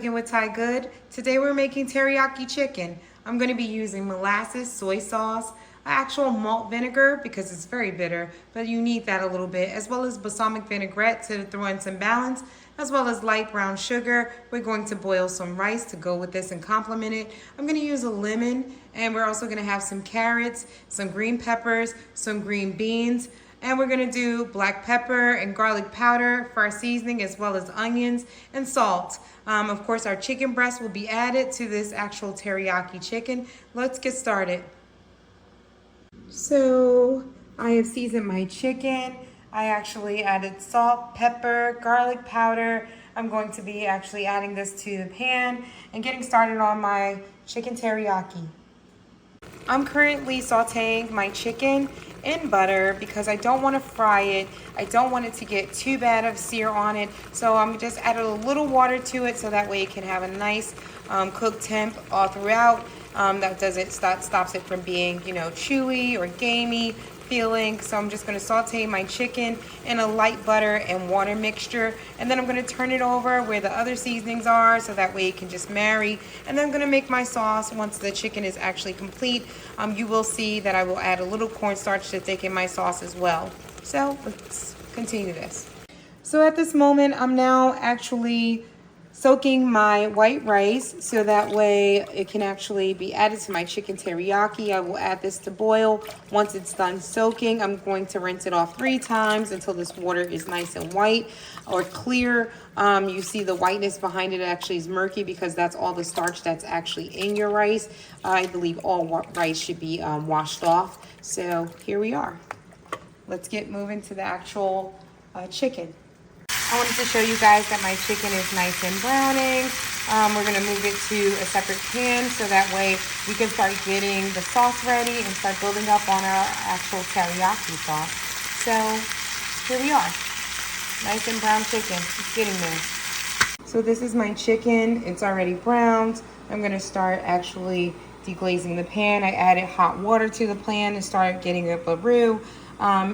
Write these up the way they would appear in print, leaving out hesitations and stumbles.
Cooking with TyGoode. Today we're making teriyaki chicken. I'm going to be using molasses, soy sauce, actual malt vinegar because it's very bitter, but you need that a little bit, as well as balsamic vinaigrette to throw in some balance, as well as light brown sugar. We're going to boil some rice to go with this and complement it. I'm going to use a lemon, and we're also going to have some carrots, some green peppers, some green beans, and we're gonna do black pepper and garlic powder for our seasoning, as well as onions and salt. Of course, our chicken breast will be added to this actual teriyaki chicken. Let's get started. So I have seasoned my chicken. I actually added salt, pepper, garlic powder. I'm going to be actually adding this to the pan and getting started on my chicken teriyaki. I'm currently sauteing my chicken in butter because I don't want to fry it. I don't want it to get too bad of sear on it. So I'm just adding a little water to it so that way it can have a nice cook temp all throughout. That stops it from being, chewy or gamey feeling. So I'm just going to saute my chicken in a light butter and water mixture, and then I'm going to turn it over where the other seasonings are so that way it can just marry. And then I'm going to make my sauce. Once the chicken is actually complete, you will see that I will add a little cornstarch to thicken my sauce as well. So let's continue this. So at this moment, I'm now actually soaking my white rice so that way it can actually be added to my chicken teriyaki. I will add this to boil. Once it's done soaking, I'm going to rinse it off 3 times until this water is nice and white or clear. You see the whiteness behind it actually is murky because that's all the starch that's actually in your rice. I believe all rice should be washed off. So here we are. Let's get moving to the actual chicken. I wanted to show you guys that my chicken is nice and browning. We're going to move it to a separate pan so that way we can start getting the sauce ready and start building up on our actual teriyaki sauce. So here we are. Nice and brown chicken. It's getting there. So this is my chicken. It's already browned. I'm going to start actually deglazing the pan. I added hot water to the pan and started getting up a roux.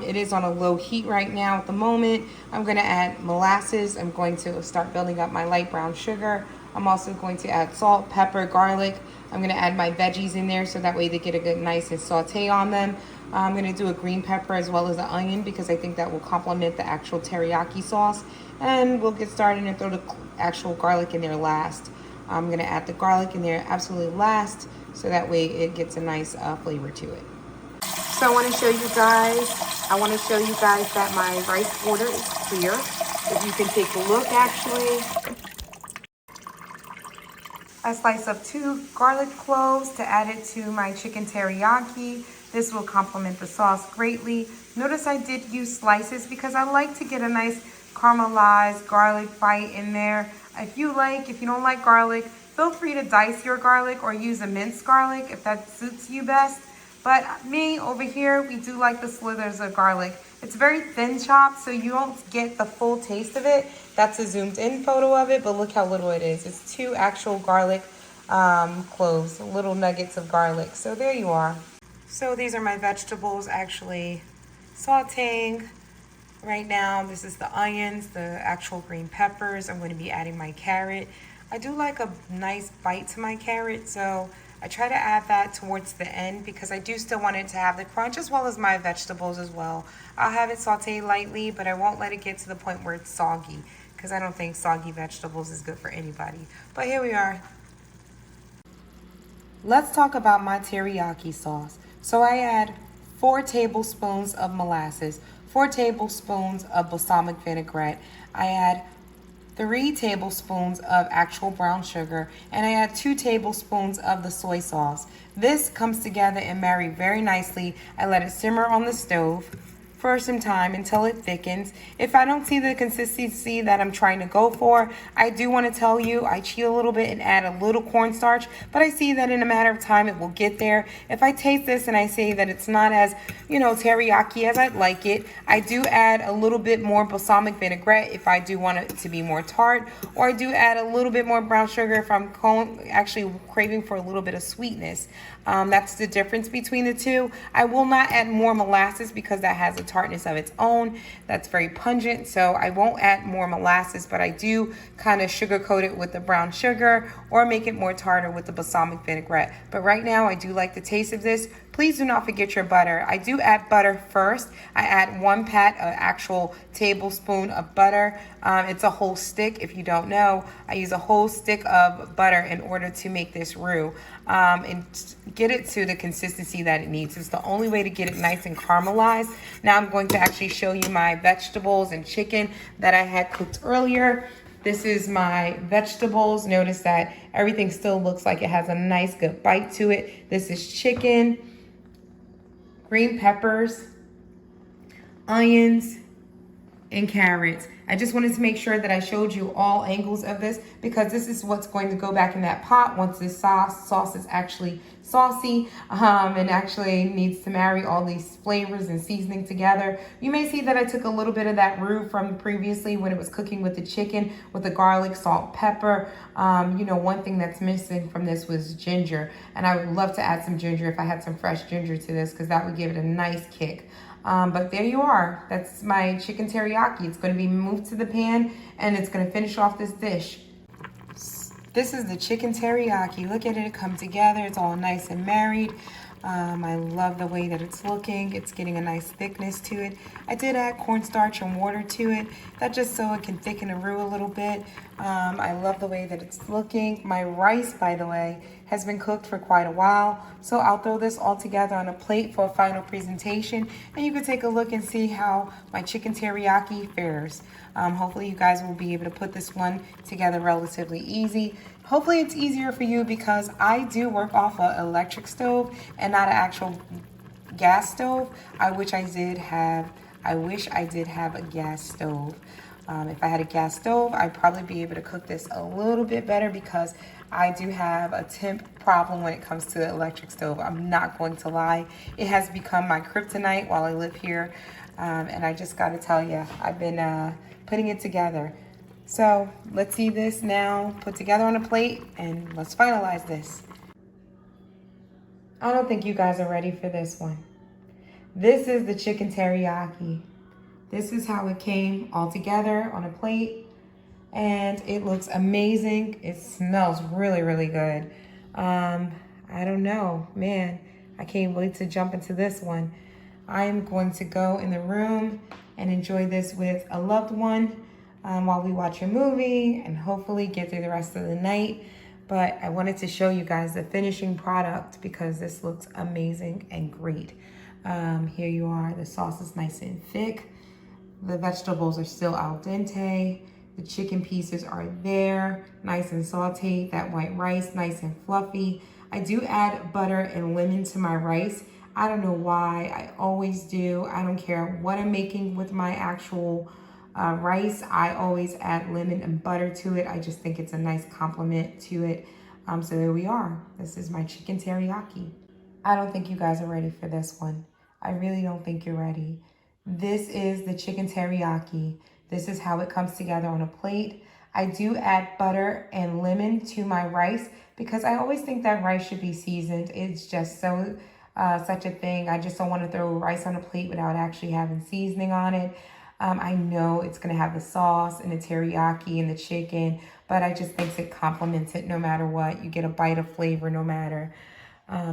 It is on a low heat right now at the moment. I'm going to add molasses. I'm going to start building up my light brown sugar. I'm also going to add salt, pepper, garlic. I'm going to add my veggies in there so that way they get a good nice and saute on them. I'm going to do a green pepper as well as an onion because I think that will complement the actual teriyaki sauce. And we'll get started and throw the actual garlic in there last. I'm going to add the garlic in there absolutely last so that way it gets a nice flavor to it. So I want to show you guys that my rice border is clear. If you can take a look, actually. I slice up 2 garlic cloves to add it to my chicken teriyaki. This will complement the sauce greatly. Notice I did use slices because I like to get a nice caramelized garlic bite in there. If you don't like garlic, feel free to dice your garlic or use a minced garlic if that suits you best. But me, over here, we do like the slithers of garlic. It's very thin chopped, so you don't get the full taste of it. That's a zoomed in photo of it, but look how little it is. It's 2 actual garlic cloves, little nuggets of garlic. So there you are. So these are my vegetables actually sauteing right now. This is the onions, the actual green peppers. I'm going to be adding my carrot. I do like a nice bite to my carrot, so I try to add that towards the end because I do still want it to have the crunch as well as my vegetables as well. I'll have it sauteed lightly, but I won't let it get to the point where it's soggy because I don't think soggy vegetables is good for anybody. But here we are. Let's talk about my teriyaki sauce. So I add 4 tablespoons of molasses, 4 tablespoons of balsamic vinaigrette. I add 3 tablespoons of actual brown sugar, and I add 2 tablespoons of the soy sauce. This comes together and marry very nicely. I let it simmer on the stove for some time until it thickens. If I don't see the consistency that I'm trying to go for, I do want to tell you I cheat a little bit and add a little cornstarch, but I see that in a matter of time it will get there. If I taste this and I say that it's not as, teriyaki as I'd like it, I do add a little bit more balsamic vinaigrette if I do want it to be more tart, or I do add a little bit more brown sugar if I'm actually craving for a little bit of sweetness. That's the difference between the two. I will not add more molasses because that has a tartness of its own that's very pungent. So I won't add more molasses, but I do kind of sugarcoat it with the brown sugar or make it more tartar with the balsamic vinaigrette. But right now I do like the taste of this. Please do not forget your butter. I do add butter first. I add 1 pat, an actual tablespoon of butter. It's a whole stick. If you don't know, I use a whole stick of butter in order to make this roux and get it to the consistency that it needs. It's the only way to get it nice and caramelized. Now I'm going to actually show you my vegetables and chicken that I had cooked earlier. This is my vegetables. Notice that everything still looks like it has a nice good bite to it. This is chicken, green peppers, onions, and carrots. I just wanted to make sure that I showed you all angles of this because this is what's going to go back in that pot once this sauce is actually saucy and actually needs to marry all these flavors and seasoning together. You may see that I took a little bit of that roux from previously when it was cooking with the chicken with the garlic, salt, pepper. You know, one thing that's missing from this was ginger, and I would love to add some ginger if I had some fresh ginger to this because that would give it a nice kick. But there you are. That's my chicken teriyaki. It's going to be moved to the pan and it's going to finish off this dish. This is the chicken teriyaki. Look at it come together. It's all nice and married. I love the way that it's looking. It's getting a nice thickness to it. I did add cornstarch and water to it. That just so it can thicken the roux a little bit. I love the way that it's looking. My rice, by the way, has been cooked for quite a while. So I'll throw this all together on a plate for a final presentation. And you can take a look and see how my chicken teriyaki fares. Hopefully you guys will be able to put this one together relatively easy. Hopefully it's easier for you because I do work off an electric stove and not an actual gas stove. I wish I did have a gas stove. If I had a gas stove, I'd probably be able to cook this a little bit better because I do have a temp problem when it comes to the electric stove. I'm not going to lie. It has become my kryptonite while I live here. And I just got to tell you, I've been putting it together. So let's see this now put together on a plate and let's finalize this. I don't think you guys are ready for this one. This is the chicken teriyaki. This is how it came all together on a plate. And it looks amazing. It smells really, really good. I don't know, man, I can't wait to jump into this one. I'm going to go in the room and enjoy this with a loved one while we watch a movie and hopefully get through the rest of the night. But I wanted to show you guys the finishing product because this looks amazing and great. Here you are. The sauce is nice and thick. The vegetables are still al dente. The chicken pieces are there, nice and sauteed. That white rice, nice and fluffy. I do add butter and lemon to my rice. I don't know why, I always do. I don't care what I'm making with my actual rice. I always add lemon and butter to it. I just think it's a nice compliment to it. So there we are. This is my chicken teriyaki. I don't think you guys are ready for this one. I really don't think you're ready. This is the chicken teriyaki. This is how it comes together on a plate. I do add butter and lemon to my rice because I always think that rice should be seasoned. It's just so such a thing. I just don't want to throw rice on a plate without actually having seasoning on it. I know it's going to have the sauce and the teriyaki and the chicken, but I just think it complements it no matter what. You get a bite of flavor no matter.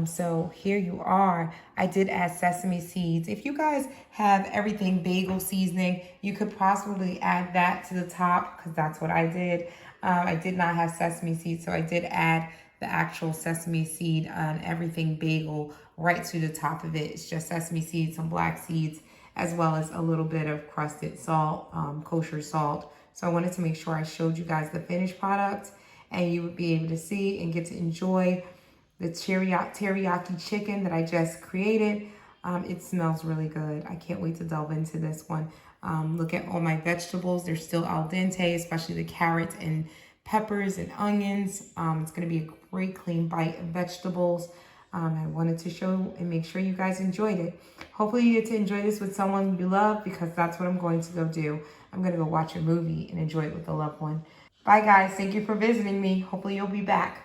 So here you are. I did add sesame seeds. If you guys have everything bagel seasoning, you could possibly add that to the top because that's what I did. I did not have sesame seeds, so I did add the actual sesame seed on everything bagel right to the top of it. It's just sesame seeds, some black seeds, as well as a little bit of crusted salt, kosher salt. So I wanted to make sure I showed you guys the finished product and you would be able to see and get to enjoy the teriyaki chicken that I just created. It smells really good. I can't wait to delve into this one. Look at all my vegetables. They're still al dente, especially the carrots and peppers and onions. It's gonna be a great clean bite of vegetables. I wanted to show and make sure you guys enjoyed it. Hopefully you get to enjoy this with someone you love because that's what I'm going to go do. I'm gonna go watch a movie and enjoy it with a loved one. Bye guys, thank you for visiting me. Hopefully you'll be back.